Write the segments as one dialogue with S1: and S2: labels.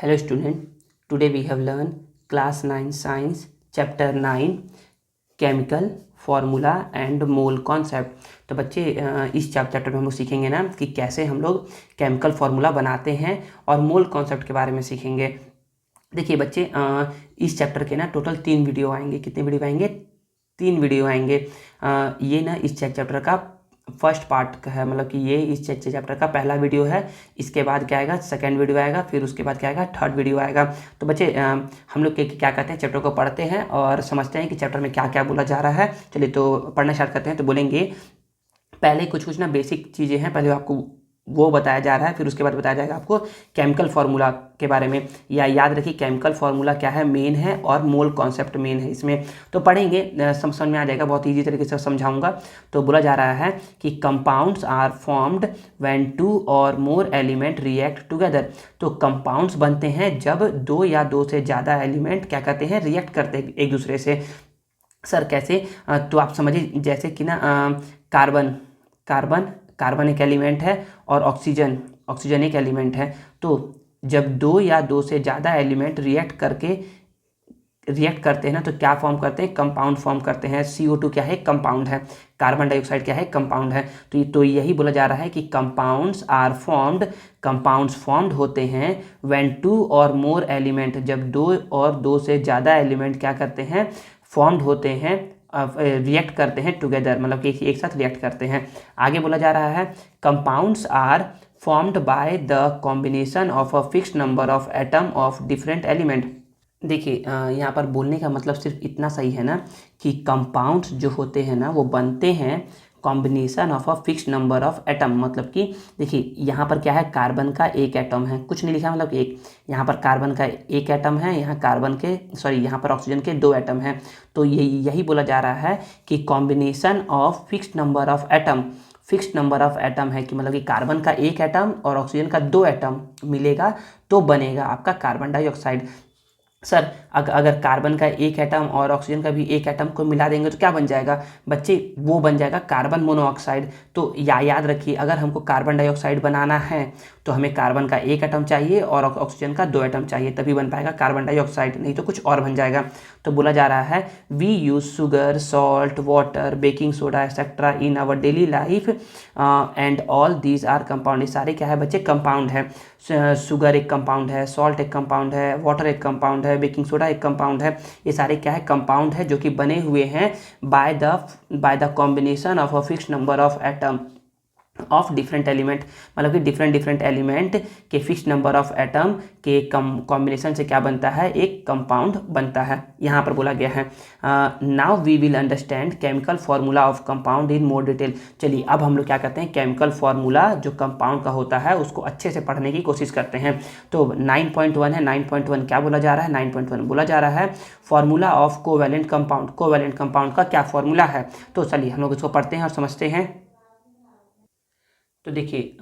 S1: Hello student, today we have learned class 9 science chapter 9 chemical formula and mole concept. तो बच्चे इस chapter में हम लोग सीखेंगे ना कि कैसे हम लोग केमिकल फार्मूला बनाते हैं और मोल कॉन्सेप्ट के बारे में सीखेंगे। देखिए बच्चे इस चैप्टर के ना टोटल 3 वीडियो आएंगे। कितने वीडियो आएंगे? 3 वीडियो आएंगे। ये ना इस चैप्टर का फर्स्ट पार्ट का है, मतलब कि ये इस चैप्टर का पहला वीडियो है। इसके बाद क्या आएगा? सेकंड वीडियो आएगा, फिर उसके बाद क्या आएगा? थर्ड वीडियो आएगा। तो बच्चे हम लोग क्या करते हैं, चैप्टर को पढ़ते हैं और समझते हैं कि चैप्टर में क्या क्या बोला जा रहा है। चलिए तो पढ़ना स्टार्ट करते हैं। तो बोलेंगे पहले कुछ ना बेसिक चीज़ें हैं, पहले आपको वो बताया जा रहा है, फिर उसके बाद बताया जाएगा आपको केमिकल फार्मूला के बारे में। या याद रखिए केमिकल फार्मूला क्या है, मेन है, और मोल कॉन्सेप्ट मेन है इसमें। तो पढ़ेंगे, समझ में आ जाएगा, बहुत ईजी तरीके से समझाऊंगा। तो बोला जा रहा है कि कंपाउंड्स आर फॉर्म्ड व्हेन 2 और मोर एलिमेंट रिएक्ट टुगेदर। तो कंपाउंड्स बनते हैं जब 2 या 2 से ज़्यादा एलिमेंट क्या करते हैं, रिएक्ट करते हैं एक दूसरे से। सर कैसे? तो आप समझिए जैसे कि ना कार्बन एक एलिमेंट है और ऑक्सीजन एक एलिमेंट है। तो जब 2 या 2 से ज़्यादा एलिमेंट रिएक्ट करते हैं ना, तो क्या फॉर्म करते हैं? कंपाउंड फॉर्म करते हैं। CO2 क्या है? कंपाउंड है। कार्बन डाइऑक्साइड क्या है? कंपाउंड है। तो यही बोला जा रहा है कि कंपाउंड्स फॉर्म्ड होते हैं व्हेन 2 और मोर एलिमेंट, जब 2 और 2 से ज़्यादा एलिमेंट क्या करते हैं, फॉर्म्ड होते हैं, रिएक्ट करते हैं टुगेदर, मतलब कि एक साथ रिएक्ट करते हैं। आगे बोला जा रहा है compounds are formed by the combination of a fixed number of atom of different element. देखिए यहाँ पर बोलने का मतलब सिर्फ इतना सही है ना कि कंपाउंड्स जो होते हैं ना वो बनते हैं combination of a fixed number of atom. मतलब कि देखिए यहाँ पर क्या है, कार्बन का एक एटम है, कुछ नहीं लिखा, मतलब एक, यहाँ पर कार्बन का एक एटम है, यहाँ पर ऑक्सीजन के 2 एटम हैं। तो यही बोला जा रहा है कि combination of fixed number of atom है, कि मतलब कि कार्बन का एक एटम और ऑक्सीजन का 2 एटम मिलेगा तो बनेगा आपका कार्बन डाइऑक्साइड। सर अगर कार्बन का एक एटम और ऑक्सीजन का भी एक एटम को मिला देंगे तो क्या बन जाएगा? बच्चे वो बन जाएगा कार्बन मोनोऑक्साइड। तो याद रखिए अगर हमको कार्बन डाइऑक्साइड बनाना है तो हमें कार्बन का एक एटम चाहिए और ऑक्सीजन का 2 एटम चाहिए, तभी बन पाएगा कार्बन डाइऑक्साइड, नहीं तो कुछ और बन जाएगा। तो बोला जा रहा है we use sugar, salt, water, baking soda etcetera in our daily life and all these are compound. ये सारे क्या है बच्चे? कंपाउंड है। शुगर एक कंपाउंड है, सॉल्ट एक कंपाउंड है, वाटर एक कंपाउंड है, बेकिंग सोडा एक कंपाउंड है। ये सारे क्या है? कंपाउंड है, जो कि बने हुए हैं bye the combination of a fixed number of atom of different element, मतलब कि डिफरेंट एलिमेंट के फिक्स नंबर ऑफ एटम के कॉम्बिनेशन से क्या बनता है? एक कंपाउंड बनता है। यहाँ पर बोला गया है now we will understand chemical formula of compound in more detail. चलिए अब हम लोग क्या करते हैं, केमिकल फार्मूला जो कंपाउंड का होता है उसको अच्छे से पढ़ने की कोशिश करते हैं। तो 9.1 है, 9.1 क्या बोला जा रहा है? 9.1 बोला जा रहा है formula of covalent compound. Covalent compound का क्या फार्मूला है? तो चलिए हम लोग इसको पढ़ते हैं और समझते हैं। तो देखिए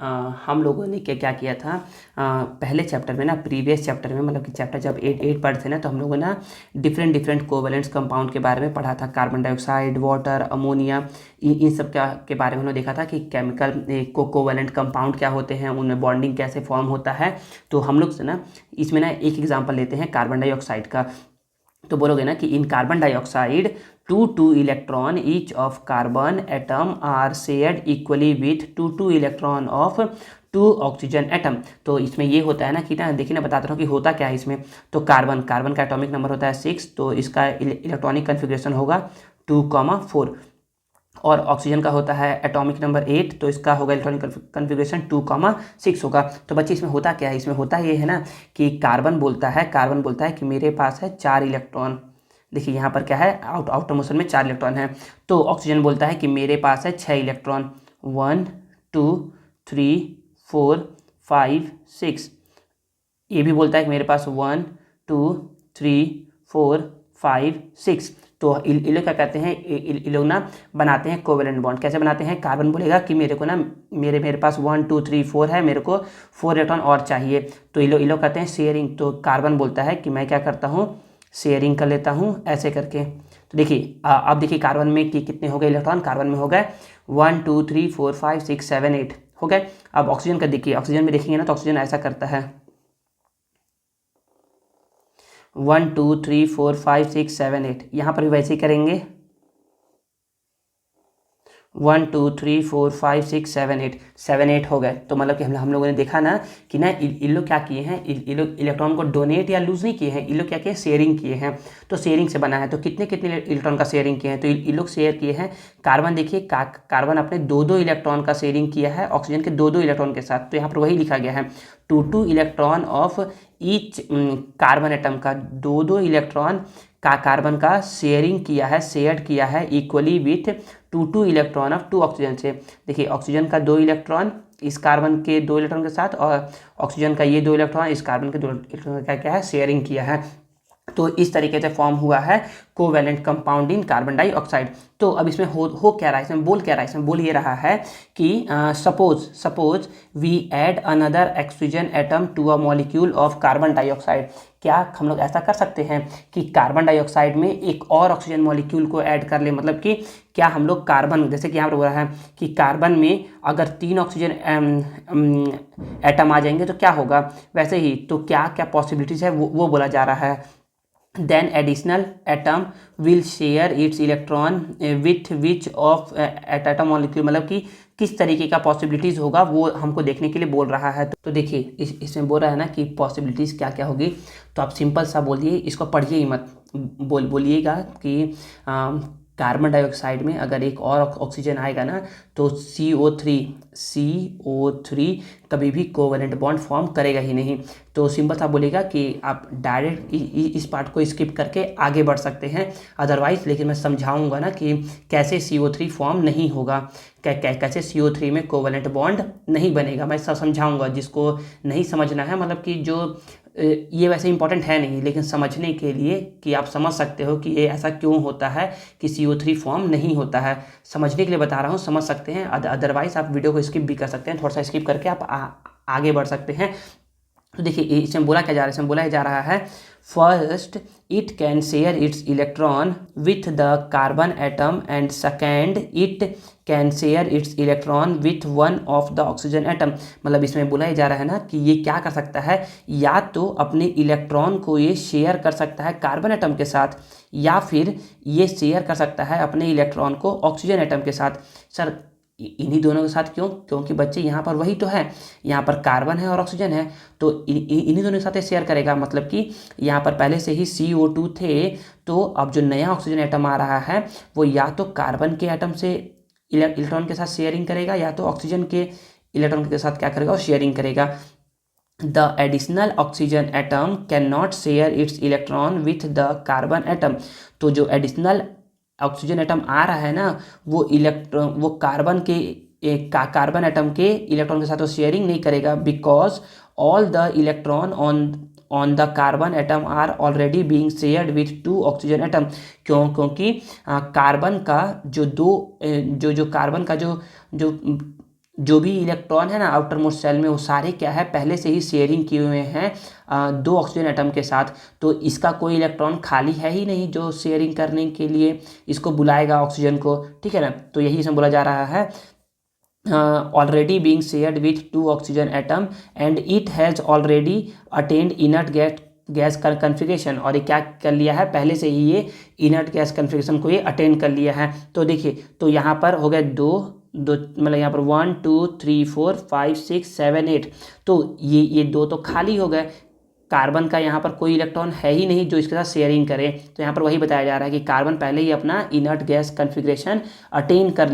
S1: हम लोगों ने क्या किया था, पहले चैप्टर में ना, प्रीवियस चैप्टर में, मतलब कि चैप्टर जब 8 पढ़ते थे ना, तो हम लोगों ने डिफरेंट कोवैलेंट कंपाउंड के बारे में पढ़ा था। कार्बन डाइऑक्साइड, वाटर, अमोनिया, इन सब के बारे में उन्होंने देखा था कि केमिकल कोवैलेंट कंपाउंड क्या होते हैं, उनमें बॉन्डिंग कैसे फॉर्म होता है। तो हम लोग से ना इसमें ना एक एग्जाम्पल लेते हैं कार्बन डाइऑक्साइड का। तो बोलोगे ना कि in carbon dioxide 2 electron each of carbon atom are shared equally with 2 electron of 2 oxygen atom. तो इसमें ये होता है ना कि ना, देखिए ना बताता हूँ कि होता क्या है इसमें। तो कार्बन का एटॉमिक नंबर होता है 6, तो इसका इलेक्ट्रॉनिक कन्फिग्रेशन होगा 2,4, और ऑक्सीजन का होता है एटॉमिक नंबर 8, तो इसका होगा इलेक्ट्रॉनिक कन्फिग्रेशन 2,6 होगा। तो बच्चे इसमें होता क्या है? इसमें होता ये है ना कि कार्बन बोलता है कि मेरे पास है 4 इलेक्ट्रॉन। देखिए यहाँ पर क्या है, आउटर मोशन में 4 इलेक्ट्रॉन है। तो ऑक्सीजन बोलता है कि मेरे पास है 6 इलेक्ट्रॉन, 1 2 3 4 5 6। ये भी बोलता है कि मेरे पास 1 2 3 4 5 6। तो ये लोग क्या कहते हैं, ये लोग ना बनाते हैं कोवैलेंट बॉन्ड। कैसे बनाते हैं? कार्बन बोलेगा कि मेरे को ना मेरे पास 1 2 3 4 है, मेरे को 4 इलेक्ट्रॉन और चाहिए। तो ये लोग कहते हैं शेयरिंग। तो कार्बन बोलता है कि मैं क्या करता हूँ, शेयरिंग कर लेता हूँ, ऐसे करके। तो देखिए अब देखिए कार्बन में कितने हो गए इलेक्ट्रॉन? कार्बन में हो गए 1 2 3 4 5 6 7 8 हो गए। अब ऑक्सीजन का देखिए, ऑक्सीजन में देखेंगे ना तो ऑक्सीजन ऐसा करता है, 1 2 3 4 5 6 7 8, यहाँ पर भी वैसे ही करेंगे 1 2 3 4 5 6 7 8, 7 8 हो गए। तो मतलब कि हम लोगों ने देखा ना कि ना इन लोग क्या किए हैं, इन लोग इलेक्ट्रॉन को डोनेट या लूज नहीं किए हैं, इन लोग क्या किए, शेयरिंग किए हैं। तो शेयरिंग से बना है। तो कितने कितने इलेक्ट्रॉन का शेयरिंग किए हैं, तो इन लोग शेयर किए हैं। कार्बन देखिए, कार्बन अपने 2 इलेक्ट्रॉन का शेयरिंग किया है ऑक्सीजन के 2 इलेक्ट्रॉन के साथ। तो यहाँ पर वही लिखा गया है 2 electron of each carbon atom का 2 इलेक्ट्रॉन का कार्बन का शेयरिंग किया है, शेयर किया है equally with 2 electron of 2 oxygen से। देखिए ऑक्सीजन का 2 इलेक्ट्रॉन इस कार्बन के 2 इलेक्ट्रॉन के साथ, और ऑक्सीजन का ये 2 इलेक्ट्रॉन इस कार्बन के 2 इलेक्ट्रॉन का क्या है, शेयरिंग किया है। तो इस तरीके से फॉर्म हुआ है covalent compound in carbon dioxide. तो अब इसमें हो क्या रहा है, इसमें बोल क्या रहा है, इसमें बोल ये रहा है कि suppose we add another oxygen atom to a molecule of carbon dioxide. क्या हम लोग ऐसा कर सकते हैं कि कार्बन डाइऑक्साइड में एक और ऑक्सीजन मॉलिक्यूल को ऐड कर ले, मतलब कि क्या हम लोग कार्बन, जैसे कि यहाँ पर बोला है कि कार्बन में अगर 3 ऑक्सीजन एटम आ जाएंगे तो क्या होगा, वैसे ही तो क्या क्या पॉसिबिलिटीज़ है वो बोला जा रहा है। then additional atom will share its electron with which of atom molecule, मतलब कि किस तरीके का पॉसिबिलिटीज़ होगा वो हमको देखने के लिए बोल रहा है। तो देखिए इसमें बोल रहा है ना कि पॉसिबिलिटीज़ क्या क्या होगी। तो आप सिंपल सा बोलिए, इसको पढ़िए ही मत, बोलिएगा कि कार्बन डाइऑक्साइड में अगर एक और ऑक्सीजन आएगा ना तो CO3 कभी भी कोवैलेंट बॉन्ड फॉर्म करेगा ही नहीं। तो सिंपल सा बोलेगा कि आप डायरेक्ट इस पार्ट को स्किप करके आगे बढ़ सकते हैं अदरवाइज, लेकिन मैं समझाऊंगा ना कि कैसे CO3 फॉर्म नहीं होगा, कैसे CO3 में कोवैलेंट बॉन्ड नहीं बनेगा, मैं सब समझाऊंगा। जिसको नहीं समझना है, मतलब कि जो ये वैसे इंपॉर्टेंट है नहीं, लेकिन समझने के लिए कि आप समझ सकते हो कि ये ऐसा क्यों होता है कि CO3 फॉर्म नहीं होता है, समझने के लिए बता रहा हूँ, समझ सकते हैं। अदरवाइज आप वीडियो को स्किप भी कर सकते हैं, थोड़ा सा स्किप करके आप आगे बढ़ सकते हैं। तो देखिए इसमें बोला क्या जा रहा है, इसमें बोला जा रहा है first it can share its electron with the carbon atom and second it can share its electron with one of the oxygen atom. मतलब इसमें बोला जा रहा है ना कि ये क्या कर सकता है, या तो अपने इलेक्ट्रॉन को ये शेयर कर सकता है कार्बन एटम के साथ, या फिर ये शेयर कर सकता है अपने इलेक्ट्रॉन को ऑक्सीजन एटम के साथ। सर इन्हीं दोनों के साथ क्यों, क्योंकि बच्चे यहाँ पर वही तो है, यहाँ पर कार्बन है और ऑक्सीजन है, तो इन्हीं दोनों के साथ शेयर करेगा। मतलब कि यहाँ पर पहले से ही CO2 थे, तो अब जो नया ऑक्सीजन एटम आ रहा है वो या तो कार्बन के एटम से इलेक्ट्रॉन के साथ शेयरिंग करेगा, या तो ऑक्सीजन के इलेक्ट्रॉन के साथ क्या करेगा, वो शेयरिंग करेगा। The additional oxygen atom cannot share its electron with the carbon atom। तो जो एडिशनल ऑक्सीजन एटम आ रहा है ना वो कार्बन एटम के इलेक्ट्रॉन के साथ वो शेयरिंग नहीं करेगा, because all the electron on the carbon atom are already being shared with 2 oxygen atom. क्योंकि कार्बन का जो कार्बन का जो भी इलेक्ट्रॉन है ना आउटर मोस्ट सेल में, वो सारे क्या है पहले से ही शेयरिंग किए हुए हैं 2 ऑक्सीजन एटम के साथ। तो इसका कोई इलेक्ट्रॉन खाली है ही नहीं जो शेयरिंग करने के लिए इसको बुलाएगा ऑक्सीजन को, ठीक है ना। तो यही इसमें बोला जा रहा है already being shared with 2 oxygen atom and it has already attend inert gas का कन्फिग्रेशन। और ये क्या कर लिया है, पहले से ही ये इनर्ट गैस कन्फिग्रेशन को ये अटेंड कर लिया है। तो देखिए, तो यहाँ पर हो गए दो मतलब यहाँ पर 1 2 3 4 5 6 7 8, तो ये 2 तो खाली हो गए। कार्बन का यहाँ पर कोई इलेक्ट्रॉन है ही नहीं जो इसके साथ शेयरिंग करे। तो यहाँ पर वही बताया जा रहा है कि कार्बन पहले ही अपना इनर्ट गैस कन्फिग्रेशन अटेन कर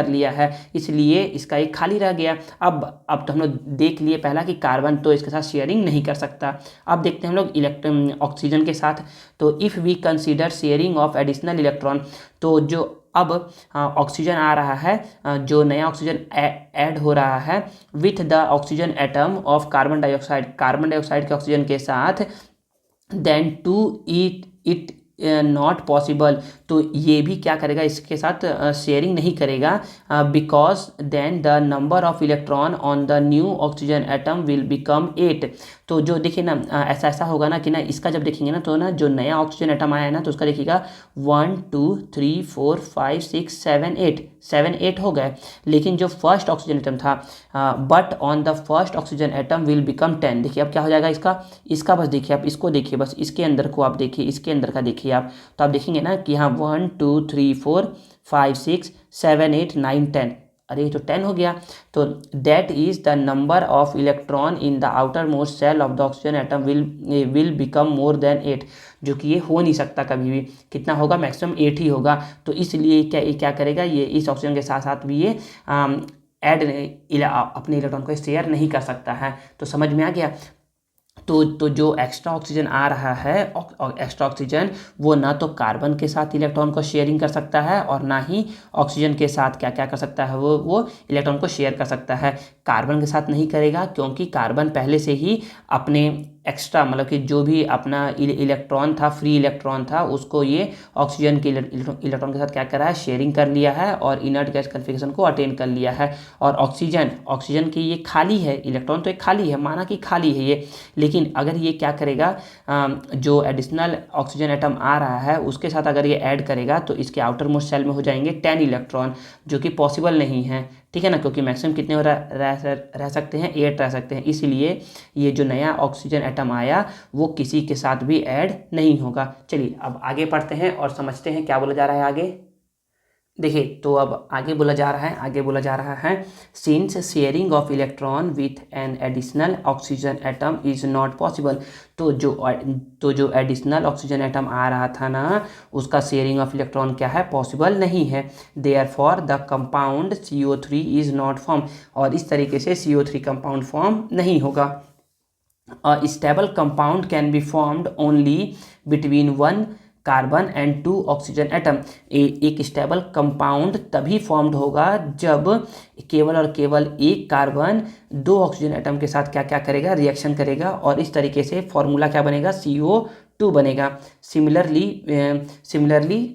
S1: लिया है, इसलिए इसका एक खाली रह गया। अब तो हम लोग देख लिए पहला कि कार्बन तो इसके साथ शेयरिंग नहीं कर सकता। अब देखते हैं हम लोग इलेक्ट्रॉन ऑक्सीजन के साथ। तो if we consider sharing of additional electron, तो जो अब ऑक्सीजन आ रहा है, जो नया ऑक्सीजन ऐड हो रहा है with the oxygen atom of carbon dioxide के ऑक्सीजन के साथ, then too it not possible, तो ये भी क्या करेगा, इसके साथ शेयरिंग नहीं करेगा, because then the number of electron on the new oxygen atom will become 8। तो जो देखिए ना ऐसा ऐसा होगा ना कि ना इसका जब देखेंगे ना तो ना जो नया ऑक्सीजन एटम आया है ना तो उसका देखिएगा 1 2 3 4 5 6 7 8 7 8 हो गए। लेकिन जो फर्स्ट ऑक्सीजन एटम था but on the first oxygen atom will become 10। देखिए अब क्या हो जाएगा इसका बस देखिए आप इसको देखिए, बस इसके अंदर को आप देखिए, इसके अंदर का देखिए आप, तो आप देखेंगे ना कि हाँ 1 2 3 4 5 6 7 8 9 10। अरे ये तो 10 हो गया। तो that is the number of electron in the outer most shell of the oxygen atom will become more than 8, जो कि ये हो नहीं सकता कभी भी। कितना होगा? मैक्सिमम 8 ही होगा। तो इसलिए क्या करेगा ये, इस ऑक्सीजन के साथ साथ भी ये ऐड अपने इलेक्ट्रॉन को शेयर नहीं कर सकता है। तो समझ में आ गया। तो जो एक्स्ट्रा ऑक्सीजन आ रहा है, एक्स्ट्रा ऑक्सीजन वो ना तो कार्बन के साथ इलेक्ट्रॉन को शेयरिंग कर सकता है और ना ही ऑक्सीजन के साथ क्या क्या कर सकता है, वो इलेक्ट्रॉन को शेयर कर सकता है। कार्बन के साथ नहीं करेगा क्योंकि कार्बन पहले से ही अपने एक्स्ट्रा मतलब कि जो भी अपना इलेक्ट्रॉन था, फ्री इलेक्ट्रॉन था, उसको ये ऑक्सीजन के इलेक्ट्रॉन के साथ क्या करा है, शेयरिंग कर लिया है और इनर्ट गैस कन्फिगरेशन को अटेन कर लिया है। और ऑक्सीजन की ये खाली है, इलेक्ट्रॉन तो एक खाली है, माना कि खाली है ये, लेकिन अगर ये क्या करेगा जो एडिशनल ऑक्सीजन एटम आ रहा है उसके साथ अगर ये ऐड करेगा तो इसके आउटर मोस्ट सेल में हो जाएंगे 10 इलेक्ट्रॉन, जो कि पॉसिबल नहीं है। ठीक है ना, क्योंकि मैक्सिमम कितने रह सकते हैं, 8 रह सकते हैं। इसलिए ये जो नया ऑक्सीजन एटम आया वो किसी के साथ भी ऐड नहीं होगा। चलिए अब आगे पढ़ते हैं और समझते हैं क्या बोला जा रहा है आगे। देखिए तो अब आगे बोला जा रहा है since sharing of electron with an additional oxygen atom is not possible. तो जो एडिशनल ऑक्सीजन एटम आ रहा था ना उसका शेयरिंग ऑफ इलेक्ट्रॉन क्या है, पॉसिबल नहीं है। Therefore the compound CO3 is not form, और इस तरीके से CO3 कंपाउंड फॉर्म नहीं होगा। A stable compound can be formed only between one carbon and 2 oxygen atom. एक स्टेबल कंपाउंड तभी फॉर्म्ड होगा जब केवल और केवल एक कार्बन 2 ऑक्सीजन एटम के साथ क्या क्या करेगा, रिएक्शन करेगा, और इस तरीके से फॉर्मूला क्या बनेगा, CO2 बनेगा। सिमिलरली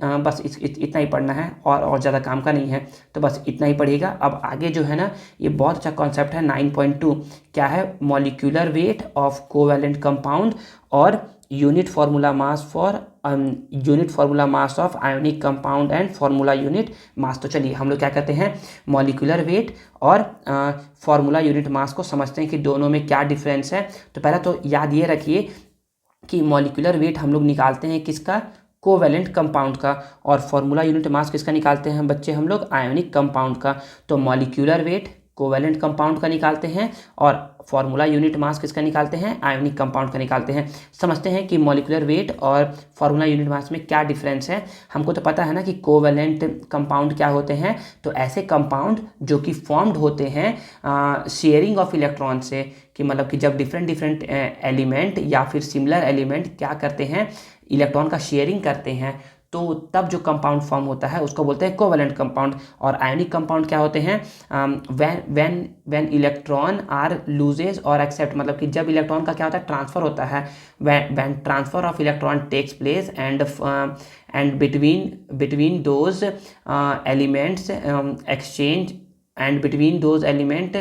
S1: बस इतना ही पढ़ना है और ज़्यादा काम का नहीं है, तो बस इतना ही पढ़िएगा। अब आगे जो है ना ये बहुत अच्छा कॉन्सेप्ट है 9.2, क्या है, molecular weight of covalent compound और unit formula mass of ionic compound and formula unit mass. तो चलिए हम लोग क्या करते हैं, मॉलिक्यूलर वेट और फार्मूला यूनिट मास को समझते हैं कि दोनों में क्या डिफरेंस है। तो पहला तो याद ये रखिए कि मॉलिक्यूलर वेट हम लोग निकालते हैं किसका, कोवैलेंट कंपाउंड का, और फार्मूला यूनिट मास किसका निकालते हैं बच्चे हम लोग, आयोनिक कंपाउंड का। तो मॉलिक्यूलर वेट कोवैलेंट कंपाउंड का निकालते हैं और फार्मूला यूनिट मास किसका निकालते हैं, आयोनिक कंपाउंड का निकालते हैं। समझते हैं कि मॉलिक्यूलर वेट और फार्मूला यूनिट मास में क्या डिफरेंस है। हमको तो पता है ना कि कोवैलेंट कंपाउंड क्या होते हैं, तो ऐसे कंपाउंड जो कि फॉर्म्ड होते हैं शेयरिंग ऑफ इलेक्ट्रॉन से, कि मतलब कि जब डिफरेंट एलिमेंट या फिर सिमिलर एलिमेंट क्या करते हैं, इलेक्ट्रॉन का शेयरिंग करते हैं, तो तब जो कंपाउंड फॉर्म होता है उसको बोलते हैं कोवैलेंट कंपाउंड। और आयोनिक कंपाउंड क्या होते हैं, व्हेन इलेक्ट्रॉन आर लूजेस और एक्सेप्ट, मतलब कि जब इलेक्ट्रॉन का क्या होता है, ट्रांसफर होता है, when transfer of electron takes place and between those elements exchange and between those element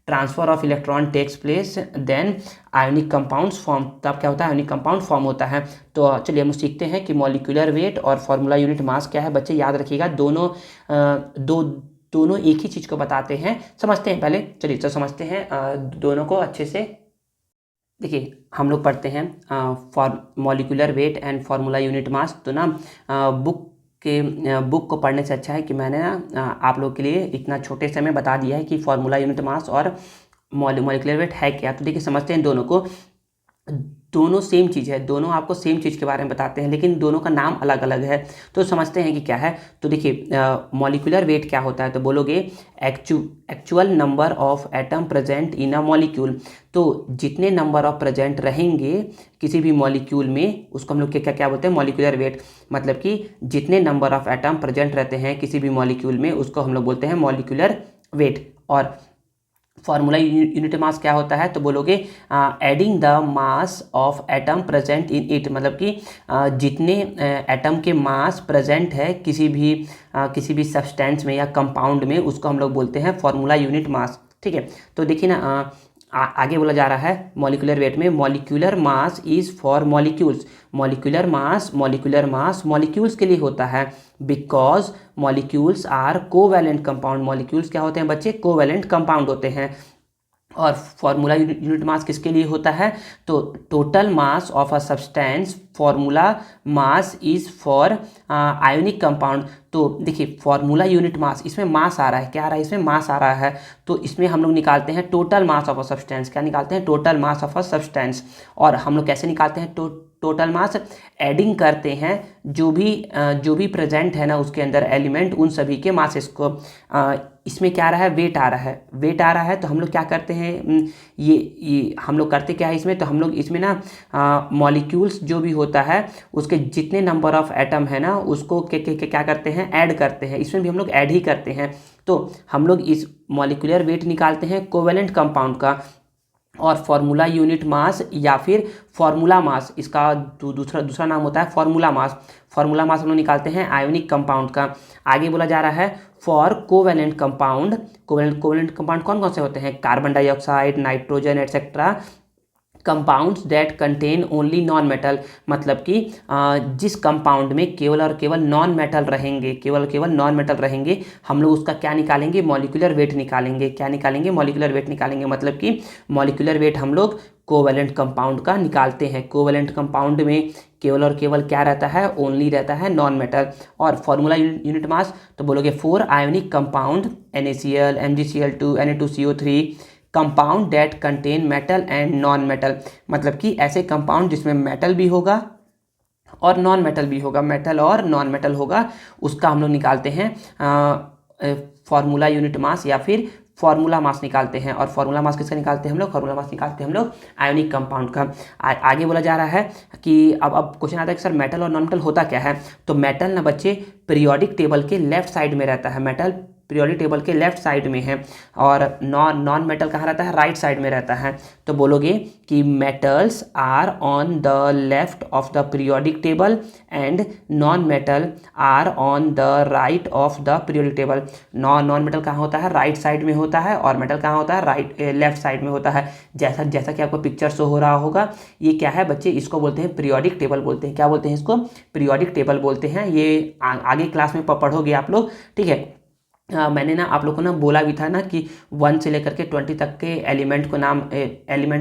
S1: transfer of electron takes place then ionic compounds form. तब क्या होता है, आयोनिक कंपाउंड फॉर्म होता है। तो चलिए हम सीखते हैं कि मॉलिक्यूलर वेट और फार्मूला यूनिट मास क्या है। बच्चे याद रखिएगा, दोनों एक ही चीज़ को बताते हैं। समझते हैं पहले, चलिए तो समझते हैं दोनों को अच्छे से। देखिए हम लोग पढ़ते हैं molecular wait and formula unit mass. तो ना बुक को पढ़ने से अच्छा है कि मैंने ना आप लोग के लिए इतना छोटे से में बता दिया है कि फार्मूला यूनिट मास और मॉलिक्यूलर वेट है क्या। तो देखिए समझते हैं दोनों को। दोनों सेम चीज़ है, दोनों आपको सेम चीज़ के बारे में बताते हैं, लेकिन दोनों का नाम अलग अलग है। तो समझते हैं कि क्या है। तो देखिए मॉलिक्यूलर वेट क्या होता है, तो बोलोगे actual number of atom present in a molecule. तो जितने नंबर ऑफ प्रेजेंट रहेंगे किसी भी मॉलिक्यूल में उसको हम लोग क्या बोलते हैं, मॉलिक्यूलर वेट। मतलब कि जितने नंबर ऑफ एटम प्रेजेंट रहते हैं किसी भी मॉलिक्यूल में उसको हम लोग बोलते हैं मॉलिक्यूलर वेट। और फार्मूला यूनिट मास क्या होता है, तो बोलोगे adding the mass of atom present in it. मतलब कि जितने एटम के मास प्रेजेंट है किसी भी सब्सटेंस में या कंपाउंड में उसको हम लोग बोलते हैं फार्मूला यूनिट मास। ठीक है, तो देखिए ना आगे बोला जा रहा है मॉलिक्यूलर वेट में, molecular mass is for molecules. Molecular mass molecules के लिए होता है, because molecules are covalent compound. Molecules क्या होते हैं बच्चे? कोवैलेंट कंपाउंड होते हैं। और फॉर्मूला यूनिट मास किसके लिए होता है? तो total mass of a substance, formula mass is for ionic compound. तो देखिए फॉर्मूला यूनिट मास, इसमें मास आ रहा है, क्या आ रहा है इसमें? मास आ रहा है। तो इसमें हम लोग निकालते हैं total mass of a substance. क्या निकालते हैं? Total mass of a substance. और हम लोग कैसे निकालते हैं टोटल मास? एडिंग करते हैं जो भी प्रेजेंट है ना उसके अंदर एलिमेंट, उन सभी के मासेस को। इसमें क्या आ रहा है? वेट आ रहा है। वेट आ रहा है तो हम लोग क्या करते हैं, ये हम लोग करते क्या है इसमें? तो हम लोग इसमें ना मॉलिक्यूल्स जो भी होता है उसके जितने नंबर ऑफ एटम है ना उसको क्या करते हैं? ऐड करते हैं। इसमें भी हम लोग ऐड ही करते हैं। तो हम लोग इस मॉलिक्यूलर वेट निकालते हैं कोवेलेंट कंपाउंड का। और फॉर्मूला यूनिट मास या फिर फॉर्मूला मास, इसका दूसरा नाम होता है फॉर्मूला मास। फॉर्मूला मास हम लोग निकालते हैं आयोनिक कंपाउंड का। आगे बोला जा रहा है for covalent compound. Covalent compound कौन कौन से होते हैं? Carbon dioxide, nitrogen etcetera. Compounds that contain only non metal, मतलब कि जिस कंपाउंड में केवल और केवल नॉन मेटल रहेंगे, केवल नॉन मेटल रहेंगे, हम लोग उसका क्या निकालेंगे? मॉलिक्यूलर वेट निकालेंगे। क्या निकालेंगे? मॉलिक्यूलर वेट निकालेंगे। मतलब कि मॉलिक्यूलर वेट हम लोग कोवेलेंट कंपाउंड का निकालते हैं। कोवेलेंट कंपाउंड में केवल और केवल क्या रहता है? ओनली रहता है नॉन मेटल। और फॉर्मूला यूनिट मास तो बोलोगे four ionic compound NaCl, MgCl2, Na2CO3 compound that contain metal and non metal, मतलब कि ऐसे कंपाउंड जिसमें मेटल भी होगा और नॉन मेटल भी होगा, मेटल और नॉन मेटल होगा, उसका हम लोग निकालते हैं फॉर्मूला यूनिट मास या फिर फॉर्मूला मास निकालते हैं। और फॉर्मूला मास किसका निकालते हैं हम लोग? फॉर्मूला मास निकालते हैं हम लोग आयोनिक कंपाउंड का। आगे बोला जा रहा है कि अब क्वेश्चन आता है कि सर मेटल और नॉन मेटल होता क्या है? तो मेटल ना बच्चे पीरियोडिक टेबल के लेफ्ट साइड में रहता है। मेटल पीरियोडिक टेबल के लेफ्ट साइड में है और नॉन मेटल कहाँ रहता है? राइट साइड में रहता है। तो बोलोगे कि metals are on the left of the periodic table and non metal are on the right of the periodic table. Non metal कहाँ होता है? राइट साइड में होता है और मेटल कहाँ होता है? लेफ्ट साइड में होता है। जैसा कि आपको पिक्चर शो हो रहा होगा, ये क्या है बच्चे? इसको बोलते हैं पीरियोडिक टेबल बोलते हैं। क्या बोलते हैं इसको? पीरियोडिक टेबल बोलते हैं। ये आगे क्लास में पढ़ोगे आप लोग, ठीक है। मैंने ना आप लोग को ना बोला भी था ना कि 1 से लेकर के 20 तक के एलिमेंट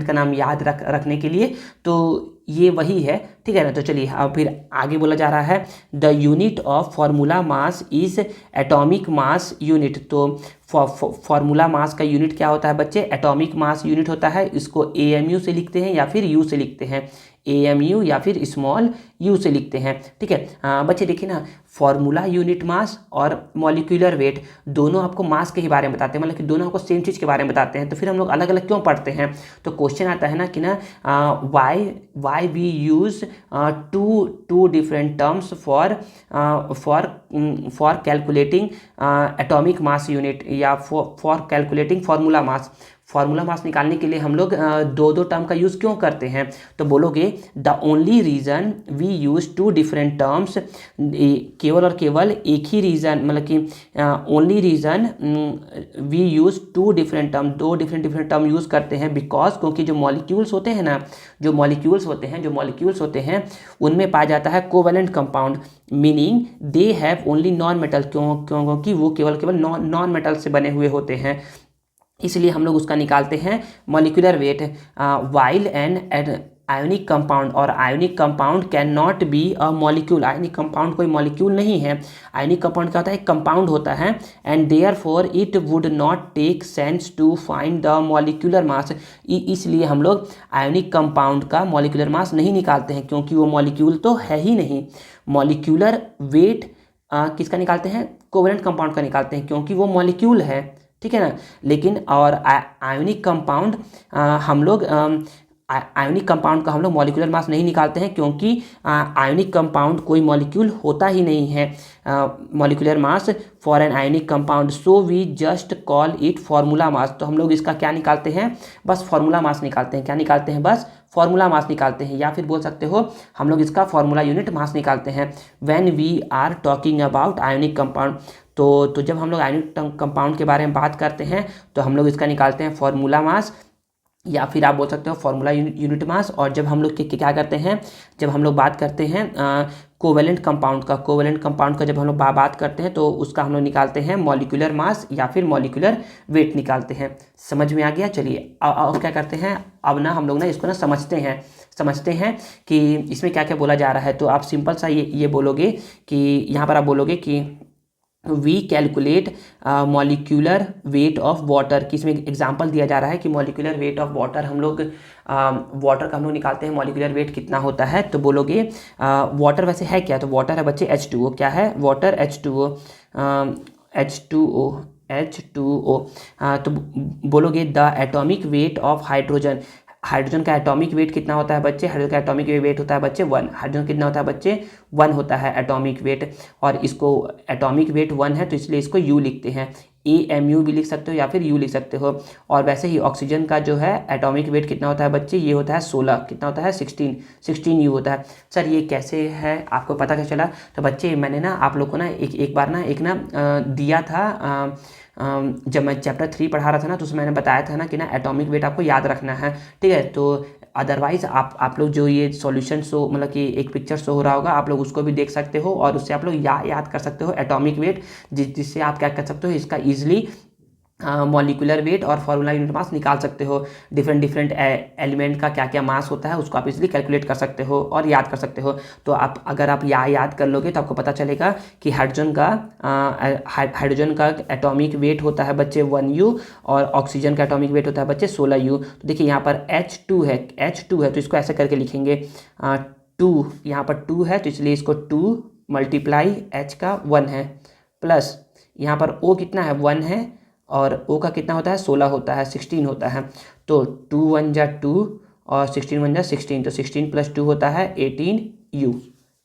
S1: का नाम याद रखने के लिए, तो ये वही है, ठीक है ना। तो चलिए अब फिर आगे बोला जा रहा है the unit of formula mass is atomic mass unit. तो फॉर्मूला मास का यूनिट क्या होता है बच्चे? एटॉमिक मास यूनिट होता है। इसको AMU से लिखते हैं या फिर U से लिखते हैं। AMU या फिर स्मॉल u से लिखते हैं, ठीक है। बच्चे देखिए ना, फॉर्मूला यूनिट मास और मॉलिक्यूलर वेट दोनों आपको मास के ही बारे में बताते हैं, मतलब कि दोनों आपको सेम चीज़ के बारे में बताते हैं। तो फिर हम लोग अलग अलग क्यों पढ़ते हैं? तो क्वेश्चन आता है ना कि ना why we use two different terms for calculating atomic mass unit या for calculating formula mass. Formula mass निकालने के लिए हम लोग दो टर्म का यूज़ क्यों करते हैं? तो बोलोगे the only reason we use two different terms, केवल और केवल एक ही रीज़न, मतलब कि only reason we use two different term, दो डिफरेंट टर्म यूज़ करते हैं बिकॉज, क्योंकि जो मॉलिक्यूल्स होते हैं उनमें पाया जाता है covalent compound, meaning they have only non metal, क्योंकि वो केवल नॉन मेटल से बने हुए होते हैं, इसलिए हम लोग उसका निकालते हैं molecular weight. While and ionic compound, और ionic compound can not be a molecule, ionic compound कोई मॉलिक्यूल नहीं है। आयोनिक कंपाउंड क्या होता है? एक कंपाउंड होता है, and therefore it would not take sense to find the molecular mass, इसलिए हम लोग आयोनिक कंपाउंड का मॉलिक्यूलर मास नहीं निकालते हैं, क्योंकि वो मॉलिक्यूल तो है ही नहीं। मॉलिक्यूलर वेट किसका निकालते हैं? कोवेलेंट कंपाउंड का निकालते हैं, क्योंकि वो मॉलिक्यूल है, ठीक है ना। लेकिन और आयोनिक कंपाउंड हम लोग आयोनिक कंपाउंड का हम लोग मॉलिक्यूलर मास नहीं निकालते हैं, क्योंकि आयोनिक कंपाउंड कोई मॉलिक्यूल होता ही नहीं है। Molecular mass for an ionic compound, so we just call it formula mass. तो हम लोग इसका क्या निकालते हैं? बस फार्मूला मास निकालते हैं। क्या निकालते हैं? बस फार्मूला मास निकालते हैं, या फिर बोल सकते हो हम लोग इसका फार्मूला यूनिट मास निकालते हैं when we are talking about ionic compound. तो जब हम लोग आयोनिक कंपाउंड के बारे में बात करते हैं तो हम लोग इसका निकालते हैं फार्मूला मास, या फिर आप बोल सकते हो फॉर्मूला यूनिट मास। और जब हम लोग क्या करते हैं, जब हम लोग बात करते हैं कोवेलेंट कंपाउंड का जब हम लोग बात करते हैं तो उसका हम लोग निकालते हैं मॉलिक्यूलर मास या फिर मॉलिक्यूलर वेट निकालते हैं। समझ में आ गया? चलिए अब क्या करते हैं, अब ना हम लोग ना इसको ना समझते हैं कि इसमें क्या क्या बोला जा रहा है। तो आप सिंपल सा ये बोलोगे कि यहाँ पर आप बोलोगे कि we calculate molecular weight of water, कि इसमें एग्जांपल दिया जा रहा है कि मॉलिक्यूलर वेट ऑफ वाटर हम लोग वाटर का हम लोग निकालते हैं मॉलिक्यूलर वेट कितना होता है। तो बोलोगे वाटर वैसे है क्या, तो वाटर है बच्चे H2O। क्या है वाटर? H2O। H2O। तो बोलोगे the atomic weight of hydrogen. Hydrogen का एटॉमिक वेट कितना होता है बच्चे? हाइड्रोजन का एटॉमिक वेट होता है बच्चे 1। हाइड्रोजन कितना होता है बच्चे? 1 होता है एटॉमिक वेट। और इसको एटॉमिक वेट 1 है तो इसलिए इसको U लिखते हैं। AMU भी लिख सकते हो या फिर U लिख सकते हो। और वैसे ही ऑक्सीजन का जो है एटॉमिक वेट कितना होता है बच्चे? ये होता है 16। कितना होता है? 16 U होता है। सर ये कैसे है, आपको पता कैसे चला? तो बच्चे मैंने ना आप लोग को ना एक बार ना दिया था, जब मैं चैप्टर 3 पढ़ा रहा था ना तो उसमें मैंने बताया था ना कि ना एटॉमिक वेट आपको याद रखना है, ठीक है। तो अदरवाइज आप लोग जो ये सॉल्यूशन शो, मतलब कि एक पिक्चर शो हो रहा होगा, आप लोग उसको भी देख सकते हो और उससे आप लोग याद कर सकते हो एटॉमिक वेट, जिससे आप क्या कर सकते हो, इसका ईजिली मॉलिक्यूलर वेट और फार्मूला यूनिट मास निकाल सकते हो। डिफरेंट एलिमेंट का क्या क्या मास होता है उसको आप इजीली कैलकुलेट कर सकते हो और याद कर सकते हो। तो आप अगर आप याद कर लोगे तो आपको पता चलेगा कि हाइड्रोजन का एटॉमिक वेट होता है बच्चे 1U और ऑक्सीजन का एटॉमिक वेट होता है बच्चे 16U। तो देखिए यहाँ पर H2 है तो इसको ऐसे करके लिखेंगे 2, यहाँ पर 2 है तो इसलिए इसको 2 मल्टीप्लाई H का 1 है, प्लस यहाँ पर O कितना है? 1 है और O का कितना होता है? 16 होता है, 16 होता है। तो 2 1 जा 2 और 16 1 जा 16, तो 16 + 2 होता है 18U।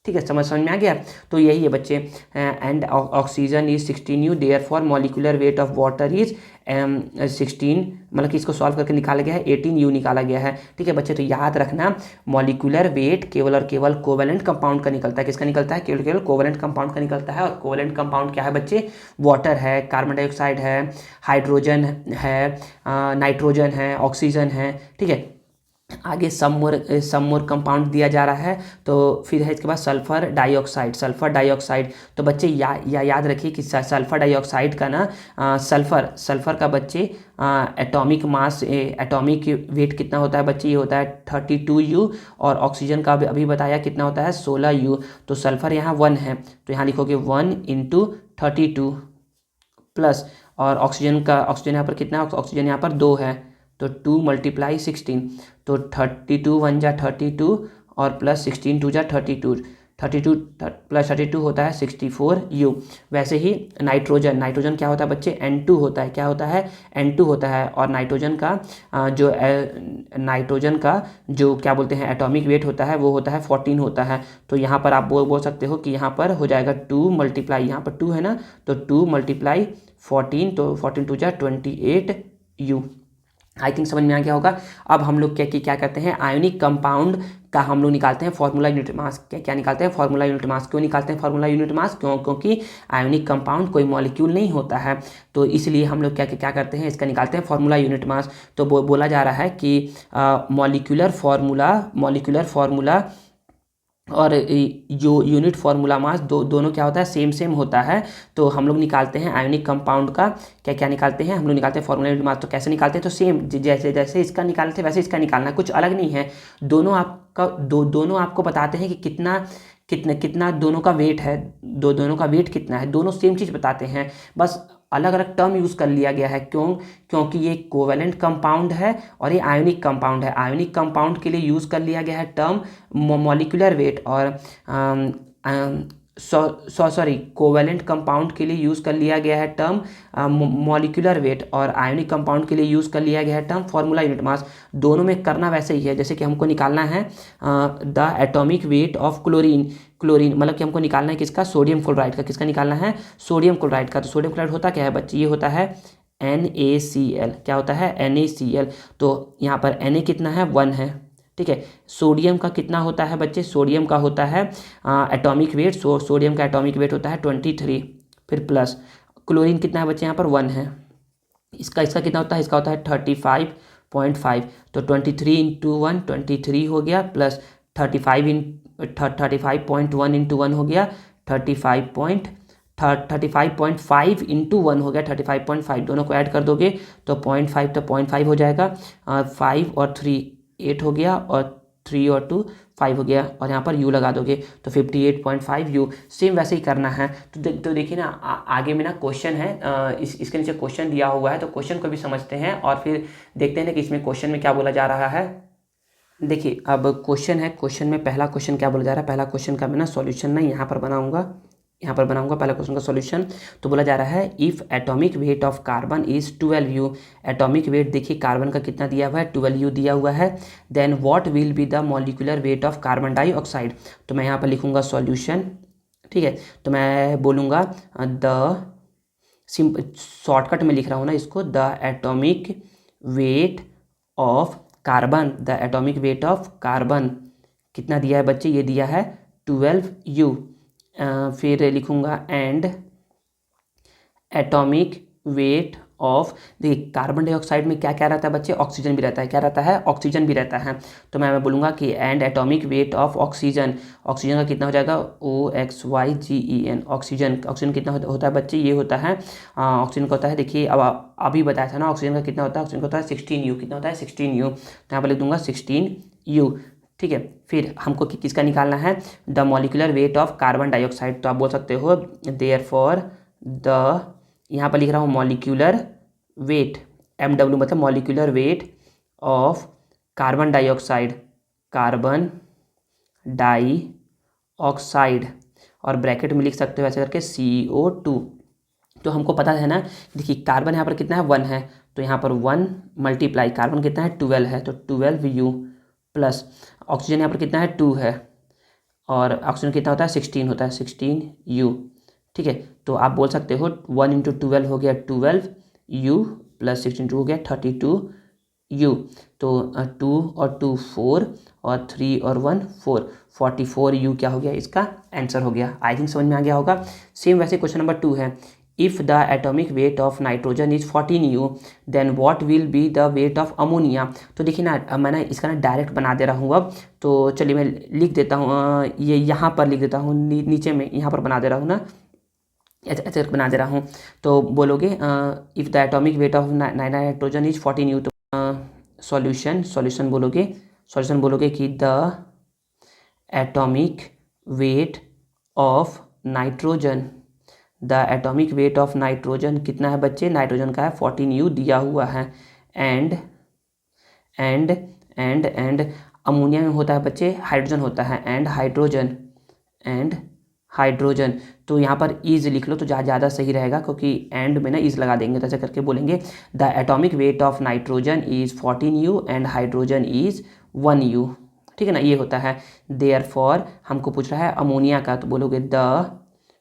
S1: ठीक है, समझ में आ गया? तो यही है बच्चे, and oxygen is 16U, therefore molecular weight of water is 16, मतलब कि इसको सॉल्व करके निकाला गया है 18U निकाला गया है। ठीक है बच्चे, तो याद रखना मॉलिक्यूलर वेट केवल और केवल कोवेलेंट कंपाउंड का निकलता है। किसका निकलता है? केवल केवल कोवेलेंट कंपाउंड का निकलता है। और कोवेलेंट कंपाउंड क्या है बच्चे? वाटर है, कार्बन डाइऑक्साइड है, हाइड्रोजन है, नाइट्रोजन है, ऑक्सीजन है। ठीक है, आगे सम मोर कंपाउंड दिया जा रहा है। तो फिर है इसके बाद सल्फर डाइऑक्साइड। तो बच्चे याद रखिए कि सल्फर डाइऑक्साइड का ना सल्फर का बच्चे एटॉमिक मास, एटॉमिक वेट कितना होता है बच्चे? ये होता है 32U। और ऑक्सीजन का अभी बताया कितना होता है? 16U। तो सल्फर यहाँ 1 है तो यहाँ लिखोगे 1 × 32 प्लस, और ऑक्सीजन यहाँ पर कितना है? ऑक्सीजन यहाँ पर 2 है तो 2 × 16, तो 32 1 जा 32 और प्लस 16 2 जा 32 + 32 होता है 64U। वैसे ही नाइट्रोजन क्या होता है बच्चे? N2 होता है। क्या होता है? N2 होता है। और नाइट्रोजन का जो क्या बोलते हैं एटॉमिक वेट होता है वो होता है 14 होता है। तो यहाँ पर आप बोल सकते हो कि यहाँ पर हो जाएगा 2 मल्टीप्लाई, यहाँ पर 2 है ना, तो 2 × 14, तो 14 2 जा 28U। आई थिंक समझ में आ गया होगा। अब हम लोग क्या करते हैं, आयोनिक कंपाउंड का हम लोग निकालते हैं फार्मूला यूनिट मास। क्या निकालते हैं? फार्मूला यूनिट मास। क्यों निकालते हैं फार्मूला यूनिट मास? क्योंकि आयोनिक कंपाउंड कोई मॉलिक्यूल नहीं होता है, तो इसलिए हम लोग क्या करते हैं, इसका निकालते हैं फार्मूला यूनिट मास। तो बोला जा रहा है कि मॉलिक्यूलर फार्मूला और जो यूनिट फार्मूला मास दोनों क्या होता है? सेम होता है। तो हम लोग निकालते हैं आयोनिक कंपाउंड का क्या निकालते हैं? हम लोग निकालते हैं फार्मूला यूनिट मास। तो कैसे निकालते हैं? तो सेम जैसे इसका निकालते हैं वैसे इसका निकालना, कुछ अलग नहीं है। दोनों आपको बताते हैं कि कितना दोनों का वेट है, दोनों का वेट कितना है, दोनों सेम चीज़ बताते हैं, बस अलग अलग टर्म यूज़ कर लिया गया है। क्योंकि ये कोवेलेंट कंपाउंड है और ये आयोनिक कंपाउंड है। आयोनिक कंपाउंड के लिए यूज़ कर लिया गया है टर्म मॉलिक्यूलर वेट, और कोवेलेंट कंपाउंड के लिए यूज़ कर लिया गया है टर्म मॉलिक्यूलर वेट, और आयोनिक कंपाउंड के लिए यूज़ कर लिया गया है टर्म फार्मूला यूनिट मास। दोनों में करना वैसे ही है, जैसे कि हमको निकालना है the atomic weight of chlorine, मतलब कि हमको निकालना है किसका? सोडियम क्लोराइड का। किसका निकालना है? सोडियम क्लोराइड का। तो सोडियम क्लोराइड होता क्या है बच्चे? ये होता है NaCl। क्या होता है? NaCl। तो यहाँ पर Na कितना है? 1 है। ठीक है, सोडियम का कितना होता है बच्चे? सोडियम का होता है एटॉमिक वेट, सोडियम का एटॉमिक वेट होता है 23, फिर प्लस क्लोरीन कितना है बच्चे? यहाँ पर 1 है। इसका कितना होता है? इसका होता है 35 0.5, तो 23 इंटू 1 23 हो गया, प्लस 35.1 इंटू 1 हो गया 35.5 इंटू 1 हो गया 35.5, दोनों को ऐड कर दोगे तो 0.5 तो 0.5 हो जाएगा, 5 और 3 8 हो गया, और 3 और 2 5 हो गया, और यहाँ पर u लगा दोगे तो 58.5 u। सेम वैसे ही करना है। तो देखिए ना, आगे में ना क्वेश्चन है, इसके नीचे क्वेश्चन दिया हुआ है, तो क्वेश्चन को भी समझते हैं और फिर देखते हैं कि इसमें क्वेश्चन में क्या बोला जा रहा है। देखिए अब क्वेश्चन है, क्वेश्चन में पहला क्वेश्चन क्या बोला जा रहा है, पहला क्वेश्चन का मैं ना सॉल्यूशन ना यहाँ पर बनाऊंगा पहला क्वेश्चन का सॉल्यूशन। तो बोला जा रहा है if atomic weight of carbon is 12 you, atomic weight देखिए कार्बन का कितना दिया हुआ है 12 यू दिया हुआ है, then what will be the molecular weight of carbon dioxide. तो मैं यहाँ पर लिखूंगा सॉल्यूशन, ठीक है। तो मैं बोलूँगा द सिंपल शॉर्टकट में लिख रहा हूँ ना इसको, the atomic weight of carbon, the atomic weight of carbon कितना दिया है बच्चे, ये दिया है 12 यू। फिर लिखूंगा एंड एटॉमिक वेट ऑफ, देखिए कार्बन डाइऑक्साइड में क्या क्या रहता है बच्चे, ऑक्सीजन भी रहता है, क्या रहता है, ऑक्सीजन भी रहता है। तो मैं बोलूँगा कि and atomic weight of oxygen, oxygen का कितना हो जाएगा OXYGEN, ऑक्सीजन कितना होता है बच्चे, ये होता है ऑक्सीजन का होता है, देखिए अब अभी बताया था ना ऑक्सीजन का कितना होता है, ऑक्सीजन का होता है 16 यू, कितना होता है 16 यू, तो यहाँ पर लिख दूंगा 16 यू, ठीक है। फिर हमको किसका निकालना है, the molecular weight of carbon dioxide. तो आप बोल सकते हो देयरफॉर द, यहाँ पर लिख रहा हूँ मॉलिक्यूलर वेट, MW मतलब molecular weight of carbon dioxide, carbon dioxide, और ब्रैकेट में लिख सकते हो ऐसे करके CO2। तो हमको पता है ना, देखिए कार्बन यहाँ पर कितना है 1 है, तो यहाँ पर 1 मल्टीप्लाई कार्बन कितना है 12 है, तो 12 यू, प्लस ऑक्सीजन यहाँ पर कितना है 2 है, और ऑक्सीजन कितना होता है 16 होता है 16 यू, ठीक है। तो आप बोल सकते हो 1 इंटू 12 हो गया 12 यू, प्लस 16 हो गया 32 यू। तो 2 और 2 4, और 3 और 1 4, 44 यू क्या हो गया, इसका आंसर हो गया। आई थिंक समझ में आ गया होगा। सेम वैसे क्वेश्चन नंबर 2 है, if the atomic weight of nitrogen is 14 u, then what will be the weight of ammonia. तो देखिए ना, मैं इसका ना डायरेक्ट बना दे रहा हूँ अब, तो चलिए मैं लिख देता हूँ, ये यहाँ पर लिख देता हूँ, नीचे में यहाँ पर बना दे रहा हूँ ना, ऐसे बना दे रहा हूँ। तो बोलोगे if the atomic weight of nitrogen is 14 you, तो सॉल्यूशन बोलोगे कि the atomic weight of nitrogen, the atomic weight of nitrogen कितना है बच्चे, नाइट्रोजन का है 14 यू दिया हुआ है, एंड अमोनिया में होता है बच्चे हाइड्रोजन होता है, एंड हाइड्रोजन। तो यहाँ पर इज लिख लो तो ज़्यादा सही रहेगा, क्योंकि एंड में ना इज लगा देंगे, तो ऐसे करके बोलेंगे the atomic weight of nitrogen is 14 you and hydrogen is 1 you, ठीक है ना, ये होता है। देयरफॉर हमको पूछ रहा है अमोनिया का, तो बोलोगे the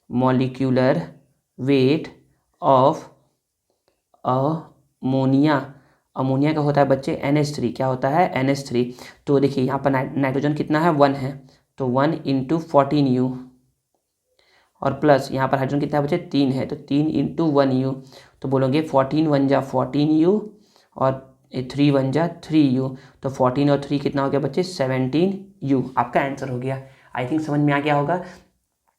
S1: molecular weight of ammonia का होता है बच्चे NH3, क्या होता है NH3। तो देखिए यहाँ पर नाइट्रोजन कितना है 1 है, तो 1 इंटू 14 यू, और प्लस यहाँ पर हाइड्रोजन कितना है बच्चे 3 है, तो 3 इंटू 1 यू, तो बोलोगे 14 1 जा 14 यू, और 3 1 जा 3 यू, तो 14 और 3 कितना हो गया बच्चे 17 यू, आपका आंसर हो गया। आई थिंक समझ में आ गया होगा।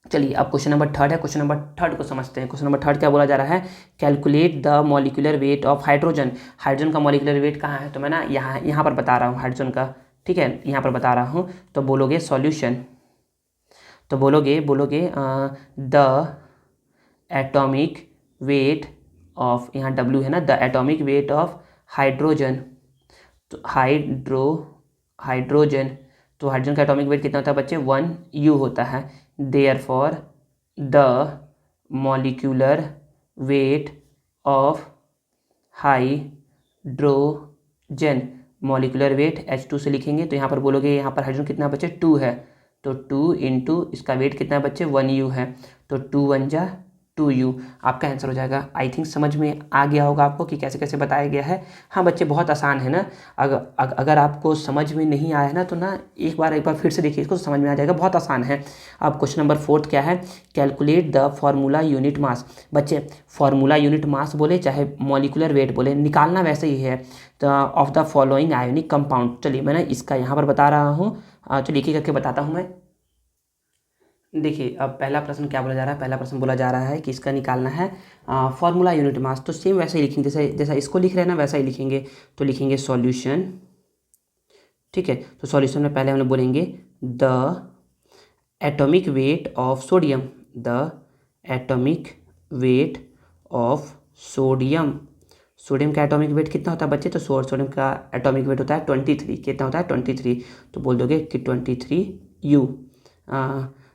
S1: चलिए अब क्वेश्चन नंबर 3 है, क्वेश्चन नंबर 3 को समझते हैं। क्वेश्चन नंबर 3 क्या बोला जा रहा है, calculate the molecular weight of hydrogen. Hydrogen का मॉलिक्यूलर वेट कहाँ है, तो मैं ना यहाँ पर बता रहा हूँ हाइड्रोजन का, ठीक है, यहाँ पर बता रहा हूँ। तो बोलोगे सॉल्यूशन, तो बोलोगे द एटॉमिक वेट ऑफ, यहाँ W है ना, the atomic weight of hydrogen, तो हाइड्रोजन, तो हाइड्रोजन का एटॉमिक वेट कितना होता है बच्चे 1 यू होता है। Therefore the molecular weight of hydrogen, molecular weight H2 से लिखेंगे, तो यहाँ पर बोलोगे यहाँ पर हाइड्रोजन कितना बच्चे 2 है, तो 2 इंटू इसका वेट कितना है बच्चे 1 यू है, तो 2 1 जा 2U आपका आंसर हो जाएगा। आई थिंक समझ में आ गया होगा आपको कि कैसे कैसे बताया गया है। हाँ बच्चे, बहुत आसान है ना। अगर आपको समझ में नहीं आया है ना तो ना एक बार फिर से देखिए, इसको समझ में आ जाएगा, बहुत आसान है। अब क्वेश्चन नंबर 4 क्या है, कैलकुलेट द फॉर्मूला यूनिट मास। बच्चे फॉर्मूला यूनिट मास बोले चाहे मॉलिकुलर वेट बोले, निकालना वैसे ही है of the following ionic compound. चलिए मैं ना इसका यहाँ पर बता रहा हूँ, चलिए एक एक करके बताता हूँ मैं। देखिए अब पहला प्रश्न क्या बोला जा रहा है, पहला प्रश्न बोला जा रहा है कि इसका निकालना है फॉर्मूला यूनिट मास। तो सेम वैसे ही लिखेंगे, जैसा इसको लिख रहे हैं ना वैसा ही लिखेंगे। तो लिखेंगे सॉल्यूशन, ठीक है। तो सॉल्यूशन में पहले हम लोग बोलेंगे the atomic weight of sodium, the atomic weight of sodium. Sodium का एटॉमिक वेट कितना होता है बच्चे, तो सोडियम का एटॉमिक वेट होता है 23। कितना होता है 23, तो बोल दोगे कि 23U।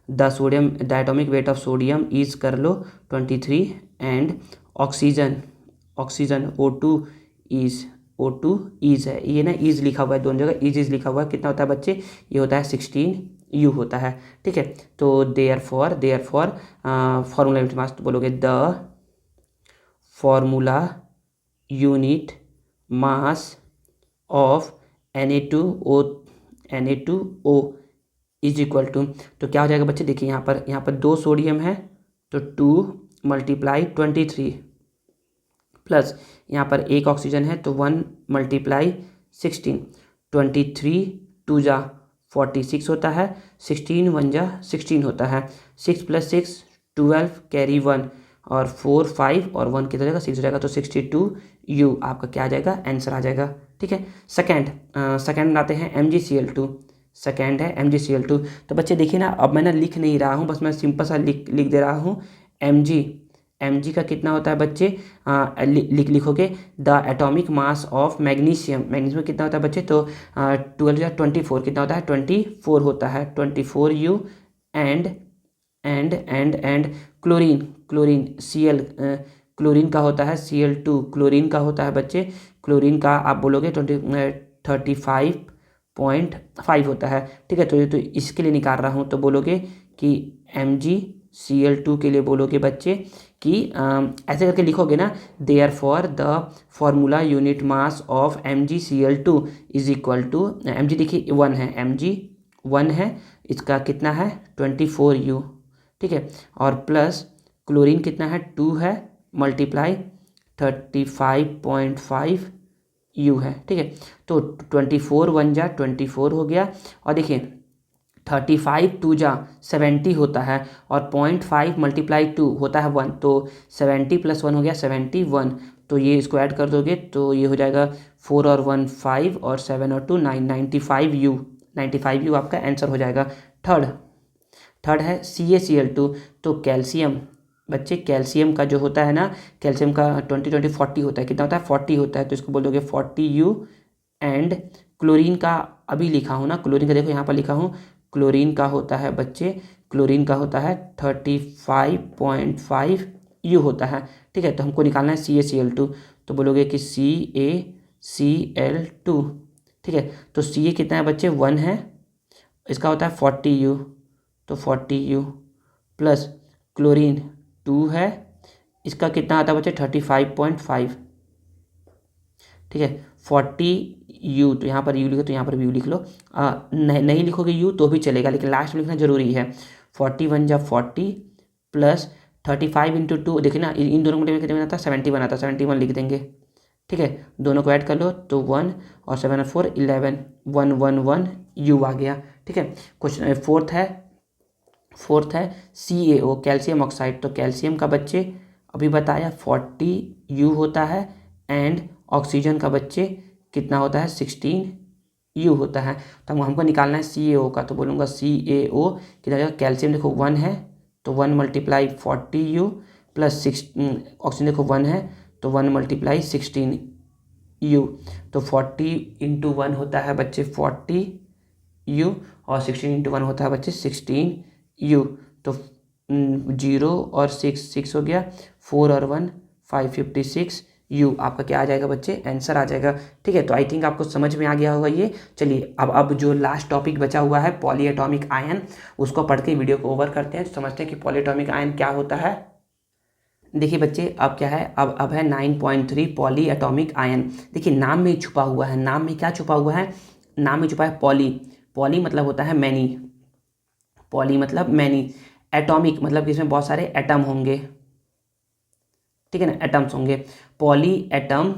S1: The sodium the atomic weight of sodium is कर लो 23 एंड ऑक्सीजन O2 इज है, ये ना इज लिखा हुआ है दोनों जगह, इज लिखा हुआ है। कितना होता है बच्चे, ये होता है 16U होता है, ठीक है। तो देयरफॉर फॉर्मूला यूनिट मास, तो बोलोगे the formula unit mass of Na2O is equal to, तो क्या हो जाएगा बच्चे, देखिए यहाँ पर 2 सोडियम है तो 2 × 23 प्लस यहाँ पर 1 ऑक्सीजन है तो 1 × 16, 23 2 जा 46 होता है, 16 1 जा 16 होता है, 6 + 6 12 कैरी 1 और 4 5 और 1 कितना जाएगा 6 हो जाएगा, तो 62U आपका क्या आ जाएगा, आंसर आ जाएगा, ठीक है। सेकेंड आते हैं MgCl2। सेकेंड है MgCl2। तो बच्चे देखिए ना, अब मैं ना लिख नहीं रहा हूँ, बस मैं सिंपल सा लिख दे रहा हूँ। Mg का कितना होता है बच्चे, लिखोगे the atomic mass of magnesium कितना होता है बच्चे, तो 12 × 24 कितना होता है 24 होता है, 24U and chlorine Cl chlorine का होता है Cl2, क्लोरीन का होता है बच्चे, क्लोरीन का आप बोलोगे 35.5 होता है, ठीक है। तो इसके लिए निकाल रहा हूँ, तो बोलोगे कि MgCl2 के लिए बोलोगे बच्चे कि ऐसे करके लिखोगे ना, therefore the formula unit mass of MgCl2 is equal to, Mg देखिए 1 है, Mg 1 है, इसका कितना है 24U, ठीक है। और प्लस क्लोरीन कितना है 2 है, मल्टीप्लाई 35.5U है, ठीक है। तो 24 1 जा 24 हो गया, और देखिए 35 2 जा 70 होता है, और 0.5 × 2 होता है 1, तो 70 + 1 हो गया 71। तो ये इसको ऐड कर दोगे तो ये हो जाएगा 4 और 1 5 और 7 और 2 9, 95U आपका आंसर हो जाएगा। थर्ड है CaCl2। तो कैल्शियम बच्चे, कैल्शियम का जो होता है ना, कैल्शियम का 40 होता है, कितना होता है 40 होता है, तो इसको बोल दोगे 40U एंड क्लोरीन का अभी लिखा हूँ ना, क्लोरीन का देखो यहाँ पर लिखा हूँ, क्लोरीन का होता है बच्चे, क्लोरीन का होता है 35.5U होता है, ठीक है। तो हमको निकालना है CaCl2, तो बोलोगे कि CaCl2, ठीक है। तो Ca कितना है बच्चे 1 है, इसका होता है 40U, तो 40U प्लस क्लोरीन 2 है, इसका कितना आता है बच्चे 35.5, ठीक है। 40U, तो यहाँ पर U लिखो तो यहाँ पर भी U लिख लो, नहीं लिखोगे U तो भी चलेगा, लेकिन लास्ट में लिखना जरूरी है। 40 1 जा 40 प्लस 35 × 2, देखिए ना इन दोनों में कितने आता है 71 आता है, 71 लिख देंगे, ठीक है। दोनों को ऐड कर लो तो 1 और 7 और 4 11 111U आ गया, ठीक है। क्वेश्चन फोर्थ है CaO कैल्शियम ऑक्साइड। तो कैल्शियम का बच्चे अभी बताया 40U होता है, एंड ऑक्सीजन का बच्चे कितना होता है 16U होता है। तो हमको निकालना है CaO का, तो बोलूँगा CaO कितना जाएगा, कैल्शियम देखो 1 है तो 1 × 40U प्लस 6, ऑक्सीजन देखो 1 है तो 1 × 16U, तो 40 × 1 होता है बच्चे 40U और 16 × 1 होता है बच्चे 16U। तो 0 और 6 हो गया, 4 और 1 5 56U आपका क्या आ जाएगा बच्चे, आंसर आ जाएगा, ठीक है। तो आई थिंक आपको समझ में आ गया होगा ये। चलिए अब जो लास्ट टॉपिक बचा हुआ है पॉलीएटॉमिक आयन, उसको पढ़ के वीडियो को ओवर करते हैं, समझते हैं कि पॉलीएटॉमिक आयन क्या होता है। देखिए बच्चे अब क्या है, अब है 9.3 पॉली एटॉमिक आयन। देखिए नाम में छुपा हुआ है, नाम में क्या छुपा हुआ है, नाम में छुपा है पॉली। पॉली मतलब होता है मैनी, पॉली मतलब मैनी। एटॉमिक मतलब कि इसमें बहुत सारे एटम होंगे, ठीक है ना, एटम्स होंगे। पॉली एटम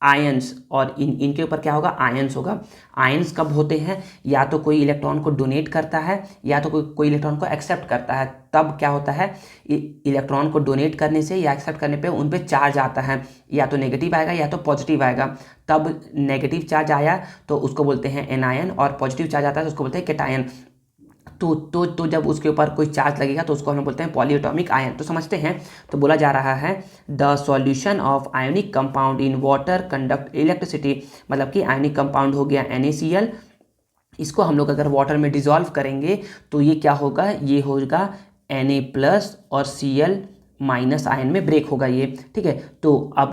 S1: आयंस, और इनके ऊपर क्या होगा, आयंस होगा। आयंस कब होते हैं, या तो कोई इलेक्ट्रॉन को डोनेट करता है या तो कोई इलेक्ट्रॉन को एक्सेप्ट करता है, तब क्या होता है, इलेक्ट्रॉन को डोनेट करने से या एक्सेप्ट करने पे उन पे चार्ज आता है, या तो नेगेटिव आएगा या तो पॉजिटिव आएगा। तब नेगेटिव चार्ज आया तो उसको बोलते हैं एनायन, और पॉजिटिव चार्ज आता है तो उसको बोलते हैं कैटायन। तो जब उसके ऊपर कोई चार्ज लगेगा तो उसको हम बोलते हैं पॉलीएटॉमिक आयन। तो समझते हैं, तो बोला जा रहा है the solution of ionic compound in water conduct electricity, मतलब कि आयोनिक कंपाउंड हो गया NaCl, इसको हम लोग अगर वाटर में डिजॉल्व करेंगे तो ये क्या होगा, ये होगा Na+ और Cl- आयन में ब्रेक होगा ये, ठीक है। तो अब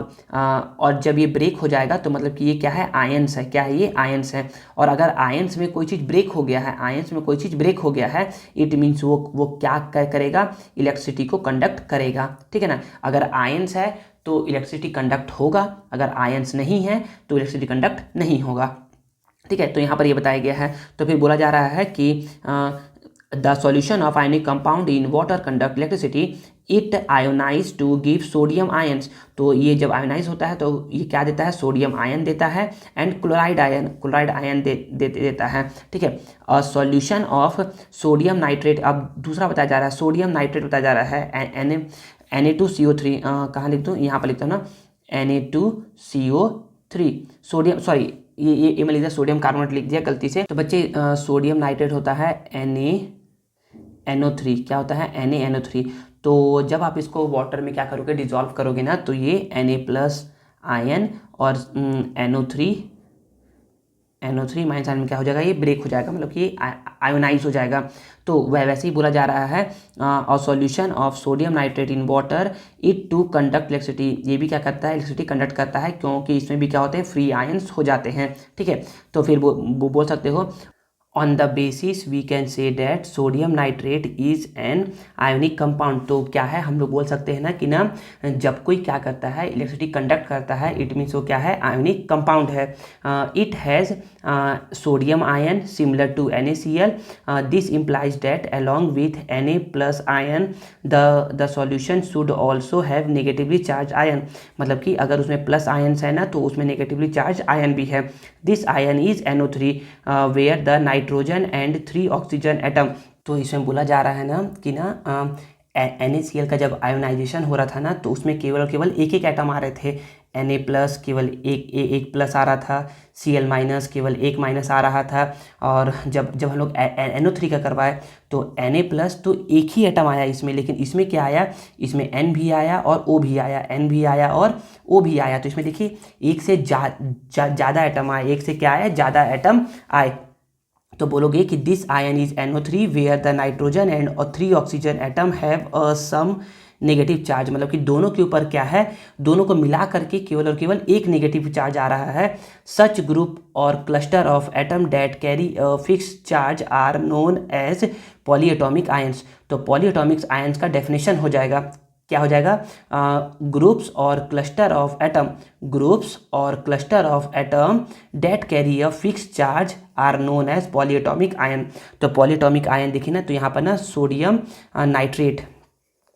S1: और जब ये ब्रेक हो जाएगा तो मतलब कि ये क्या है, आयंस है, क्या है ये, आयंस है। और अगर आयंस में कोई चीज़ ब्रेक हो गया है, आयंस में कोई चीज़ ब्रेक हो गया है, इट मीन्स वो क्या करेगा, इलेक्ट्रिसिटी को कंडक्ट करेगा, ठीक है ना। अगर आयंस है तो इलेक्ट्रिसिटी कंडक्ट होगा, अगर आयंस नहीं है तो इलेक्ट्रिसिटी कंडक्ट नहीं होगा, ठीक है। तो यहाँ पर ये बताया गया है। तो फिर बोला जा रहा है कि the solution of ionic compound in water conduct electricity, it ionize to give sodium ions. तो ये जब आयोनाइज होता है तो ये क्या देता है, सोडियम आयन देता है, एंड क्लोराइड आयन देता है, ठीक है। सॉल्यूशन ऑफ सोडियम नाइट्रेट, अब दूसरा बताया जा रहा है, सोडियम नाइट्रेट बताया जा रहा है, Na2CO3, कहाँ लिख दूँ, यहाँ पर लिखता हूँ ना, Na2CO3, सोडियम, सॉरी ये मैं लिख दिया, सोडियम कार्बोनेट लिख दिया गलती से। तो बच्चे सोडियम नाइट्रेट होता है NaNO3, क्या होता है, NaNO3। तो जब आप इसको वाटर में क्या करोगे, डिजॉल्व करोगे ना, तो ये Na+ आयन और NO3 माइनस आयन में क्या हो जाएगा, ये ब्रेक हो जाएगा, मतलब कि आयोनाइज हो जाएगा। तो वह वैसे ही बोला जा रहा है, और solution of sodium nitrate in water, it to conduct electricity, ये भी क्या करता है, इलेक्ट्रिसिटी कंडक्ट करता है, क्योंकि इसमें भी क्या होते हैं, फ्री आयंस हो जाते हैं, ठीक है। तो फिर वो बोल सकते हो, on the basis we can say that sodium nitrate is an ionic compound. तो क्या है, हम लोग बोल सकते हैं ना कि ना, जब कोई क्या करता है, इलेक्ट्रिसिटी कंडक्ट करता है, इट मीन्स वो क्या है, आयोनिक कंपाउंड है। It has sodium ion similar to NaCl, this implies that along with Na+ ion the solution should also have negatively charge ion, मतलब कि अगर उसमें प्लस आयन्स है ना तो उसमें नेगेटिवली चार्ज आयन भी है। This ion is NO3 where the nitrogen and 3 oxygen atom. तो इसमें बोला जा रहा है ना कि ना, NaCl का जब आयोनाइजेशन हो रहा था ना, तो उसमें केवल और केवल एक एक एटम आ रहे थे। Na+ केवल एक प्लस आ रहा था, Cl- केवल एक माइनस आ रहा था। और जब हम लोग NO3 का करवाए तो Na+ तो एक ही एटम आया इसमें, लेकिन इसमें क्या आया, इसमें N भी आया और O भी आया, N भी आया और O भी आया। तो इसमें देखिए एक से ज़्यादा एटम आए, एक से क्या आया, ज़्यादा एटम आए। तो बोलोगे कि this ion is NO3 where the nitrogen and 3 oxygen atom have some negative charge, मतलब कि दोनों के ऊपर क्या है, दोनों को मिला करके केवल और केवल एक नेगेटिव चार्ज आ रहा है। सच ग्रुप और cluster of atom that carry fix charge are known as polyatomic ions. तो पॉलीएटॉमिक आयंस का डेफिनेशन हो जाएगा, क्या हो जाएगा, ग्रुप्स और क्लस्टर ऑफ एटम, ग्रुप्स और cluster of atom that carry a fix charge are known as polyatomic ion. तो पॉलीएटॉमिक आयन देखिए ना, तो यहाँ पर ना सोडियम नाइट्रेट,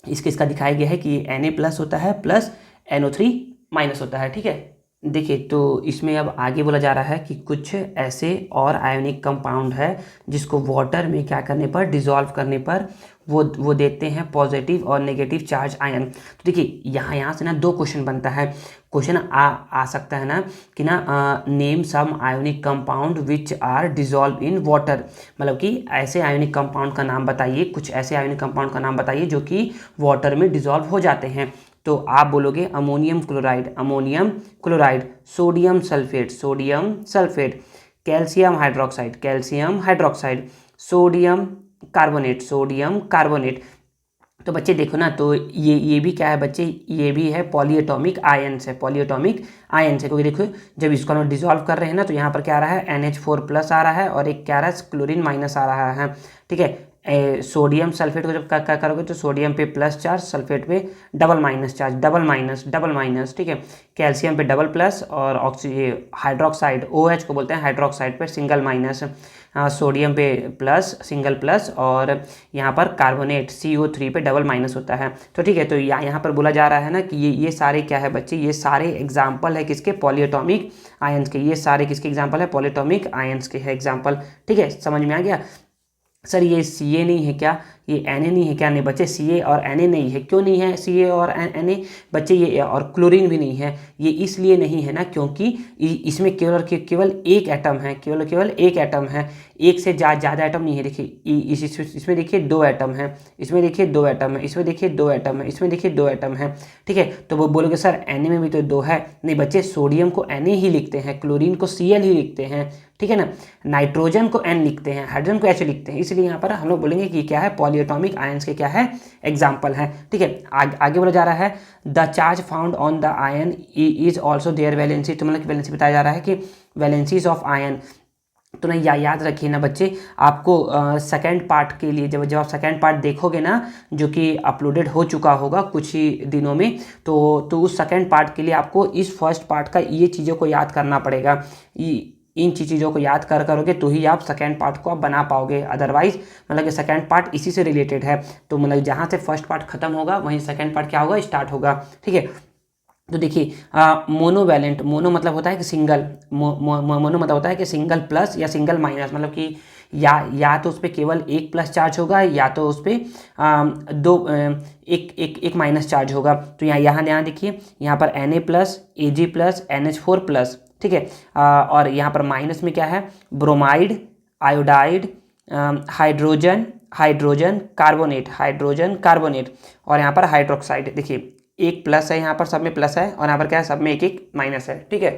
S1: इसका दिखाया गया है कि Na+ होता है प्लस NO3- होता है, ठीक है। देखिए तो इसमें अब आगे बोला जा रहा है कि कुछ ऐसे और आयोनिक कंपाउंड है जिसको वाटर में क्या करने पर, डिजॉल्व करने पर वो देते हैं पॉजिटिव और नेगेटिव चार्ज आयन। तो देखिए यहाँ से ना दो क्वेश्चन बनता है, क्वेश्चन आ सकता है ना कि ना, name some ionic compound which are dissolve in water, मतलब कि ऐसे आयोनिक कंपाउंड का नाम बताइए, कुछ ऐसे आयोनिक कंपाउंड का नाम बताइए जो कि वाटर में डिजॉल्व हो जाते हैं। तो आप बोलोगे ammonium chloride, sodium sulphate, calcium hydroxide, sodium carbonate. तो बच्चे देखो ना, तो ये भी क्या है बच्चे, ये भी है पॉलीएटॉमिक आयंस है, क्योंकि देखो जब इसको हम डिजॉल्व कर रहे हैं ना, तो यहाँ पर क्या आ रहा है, NH4+ आ रहा है और एक क्या आ रहा है, क्लोरीन- आ रहा है, ठीक है। सोडियम सल्फेट को जब क्या करोगे तो सोडियम पे प्लस चार्ज, सल्फेट पे double minus charge, double minus, ठीक है। कैल्शियम पे डबल प्लस और हाइड्रोक्साइड OH को बोलते हैं हाइड्रोक्साइड पे सिंगल माइनस, सोडियम पे प्लस सिंगल प्लस, और यहाँ पर कार्बोनेट CO3 पे डबल माइनस होता है। तो ठीक है, तो यहाँ पर बोला जा रहा है ना कि ये सारे क्या है बच्चे, ये सारे एग्जाम्पल है किसके, पॉलीएटॉमिक आयंस के। ये सारे किसके एग्जाम्पल है, पॉलीएटॉमिक आयंस के है एग्जाम्पल। ठीक है, समझ में आ गया। सर ये Ca नहीं है क्या, ये Na नहीं है क्या? नहीं बच्चे, Ca और Na नहीं है। क्यों नहीं है Ca और Na बच्चे? ये और क्लोरीन भी नहीं है। ये इसलिए नहीं है ना क्योंकि इसमें केवल एक एटम है, केवल एक एटम है, एक से ज़्यादा एटम नहीं है। देखिए इसमें देखिए 2 एटम है, इसमें देखिए 2 एटम है, इसमें देखिए 2 एटम है, इसमें देखिए 2 एटम है। ठीक है, तो वो बोलोगे सर Na में भी तो 2 है। नहीं बच्चे, सोडियम को Na ही लिखते हैं, क्लोरीन को Cl ही लिखते हैं, ठीक है ना। नाइट्रोजन को N लिखते हैं, हाइड्रोजन को H लिखते हैं। इसलिए यहाँ पर हम लोग बोलेंगे कि क्या है, पॉलीएटॉमिक आयंस के क्या है, एग्जाम्पल है। ठीक है, आगे बोला जा रहा है the charge found on the ion is also their valency. तो मतलब वैलेंसी बताया जा रहा है कि वैलेंसीज ऑफ आयन। तो ना याद रखिए ना बच्चे, आपको सेकंड पार्ट के लिए जब आप सेकंड पार्ट देखोगे ना, जो कि अपलोडेड हो चुका होगा कुछ ही दिनों में, तो उस सेकंड पार्ट के लिए आपको इस फर्स्ट पार्ट का ये चीज़ों को याद करना पड़ेगा। इन चीज़ों को याद करोगे तो ही आप सेकंड पार्ट को आप बना पाओगे, अदरवाइज मतलब कि सेकंड पार्ट इसी से रिलेटेड है। तो मतलब जहाँ से फर्स्ट पार्ट खत्म होगा वहीं सेकंड पार्ट क्या होगा, स्टार्ट होगा। ठीक है, तो देखिए मोनोवैलेंट, मोनो मतलब होता है कि सिंगल, मोनो मतलब होता है कि सिंगल प्लस या सिंगल माइनस, मतलब कि या तो उस पर केवल एक प्लस चार्ज होगा या तो उस पर एक माइनस चार्ज होगा। तो यहाँ देखिए, यहाँ पर Na plus Ag plus NH4 plus, ठीक है। और यहाँ पर माइनस में क्या है, ब्रोमाइड, आयोडाइड, हाइड्रोजन कार्बोनेट, और यहाँ पर हाइड्रोक्साइड। देखिए एक प्लस है, यहाँ पर सब में प्लस है, और यहाँ पर क्या है, सब में एक माइनस है। ठीक है,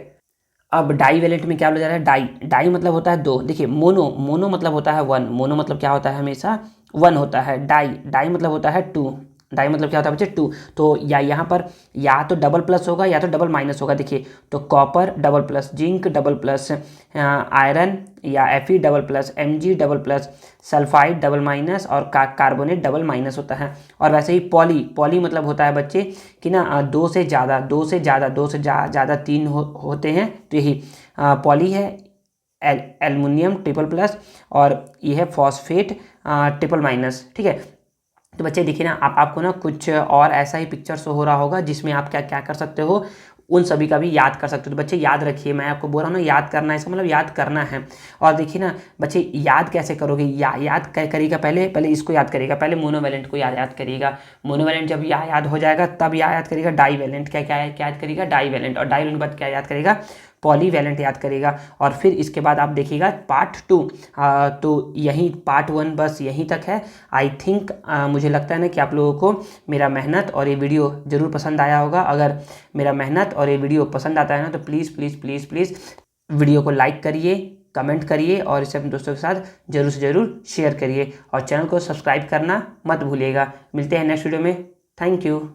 S1: अब डाई वैलेंट में क्या बोला जा रहा है, डाई मतलब होता है 2। देखिए मोनो मतलब होता है 1, मोनो मतलब क्या होता है, हमेशा 1 होता है। डाई मतलब होता है 2, डाई मतलब क्या होता है बच्चे, 2। तो यहाँ पर या तो डबल प्लस होगा या तो डबल माइनस होगा। देखिए तो copper double plus, zinc double plus, iron या Fe double plus, Mg double plus, sulphide double minus, और कार्बोनेट डबल माइनस होता है। और वैसे ही पॉली मतलब होता है बच्चे कि ना 2 से ज़्यादा 3 होते हैं, तो यही पॉली है। एल्युमिनियम ट्रिपल प्लस, और ये है फॉस्फेट ट्रिपल माइनस। ठीक है, तो बच्चे देखिए ना, आपको ना कुछ और ऐसा ही पिक्चर शो हो रहा होगा जिसमें आप क्या क्या कर सकते हो, उन सभी का भी याद कर सकते हो। तो बच्चे याद रखिए, मैं आपको बोल रहा हूँ ना, याद करना है, इसका मतलब याद करना है। और देखिए ना बच्चे, याद कैसे करोगे, याद करिएगा, पहले इसको याद करिएगा, पहले मोनोवैलेंट को याद करिएगा। मोनोवैलेंट जब याद हो जाएगा तब याद करिएगा डाईवैलेंट। क्या याद करिएगा, डाईवैलेंट। और डाईवैलेंट के बाद क्या याद करिएगा, पॉलीवैलेंट याद करेगा। और फिर इसके बाद आप देखिएगा पार्ट 2। तो यही पार्ट 1 बस यहीं तक है। आई थिंक मुझे लगता है ना कि आप लोगों को मेरा मेहनत और ये वीडियो ज़रूर पसंद आया होगा। अगर मेरा मेहनत और ये वीडियो पसंद आता है ना, तो प्लीज़ वीडियो को लाइक करिए, कमेंट करिए, और इसे अपने दोस्तों के साथ ज़रूर से ज़रूर शेयर करिए, और चैनल को सब्सक्राइब करना मत भूलिएगा। मिलते हैं नेक्स्ट वीडियो में। Thank you.